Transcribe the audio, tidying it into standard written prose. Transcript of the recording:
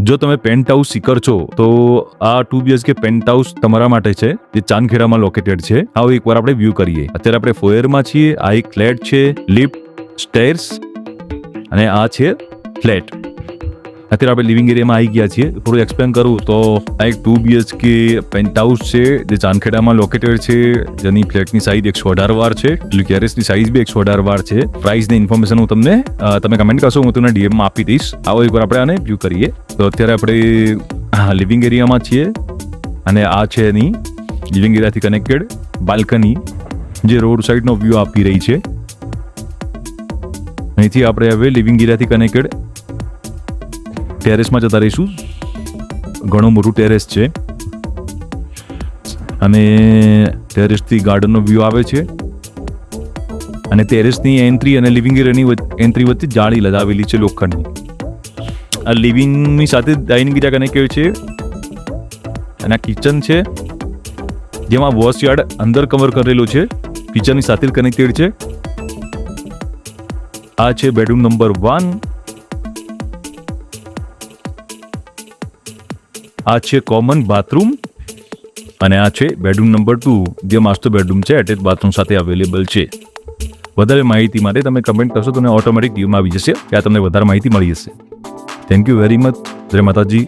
જો તમે pant house seeker છો તો આ 2 BHK પેન્ટ હાઉસ તમારા માટે છે, જે ચાંદખેડામાં લોકેટેડ છે. આવો એકવાર આપણે વ્યૂ કરીએ. અત્યારે આપણે ફોયરમાં છીએ. આ એક ફ્લેટ છે, લિફ્ટ, સ્ટેર્સ અને આ છે ફ્લેટ. અત્યારે આપણે લિવિંગ એરિયામાં આવી ગયા છીએ. થોડું એક્સપ્લેન કરું તો આ એક 2 BHK પેન્ટ હાઉસ છે, જે ચાંદખેડામાં લોકેટેડ છે, જેની ફ્લેટની સાઇઝ 118 વાર છે, એટલે ગેરેજની સાઇઝ બી 118 વાર છે. પ્રાઇસની ઇન્ફોર્મેશન હું તમને તમે કમેન્ટ કરશો, હું તમને DMમાં આપી દઈશ. આવો એકવાર આપણે આને વ્યૂ કરીએ. તો અત્યારે આપણે લિવિંગ એરિયામાં છીએ અને આ છે એની લિવિંગ એરિયાથી કનેક્ટેડ બાલ્કની, જે રોડ સાઇડનો વ્યૂ આપી રહી છે. અહીંથી આપણે હવે લિવિંગ એરિયાથી કનેક્ટેડ ટેરેસમાં જતા રહીશું. ઘણું મોટું ટેરેસ છે અને ટેરેસથી ગાર્ડનનો વ્યૂ આવે છે. અને ટેરેસની એન્ટ્રી અને લિવિંગ એરિયાની એન્ટ્રી વચ્ચે જાળી લગાવેલી છે લોખંડની. આ લિવિંગની સાથે ડાઇનિંગ એરિયા કનેક્ટેડ છે અને આ કિચન છે, જેમાં વોશ યાર્ડ અંદર કવર કરેલો છે, કિચનની સાથે જ કનેક્ટેડ છે. આ છે બેડરૂમ નંબર 1. આ છે કોમન બાથરૂમ અને આ છે બેડરૂમ નંબર 2, જે માસ્ટર બેડરૂમ છે, એટેચ બાથરૂમ સાથે અવેલેબલ છે. વધારે માહિતી માટે તમે કમેન્ટ કરશો તો ઓટોમેટિક DMમાં આવી જશે, ત્યાં તમને વધારે માહિતી મળી જશે. Thank you very much. જય માતાજી.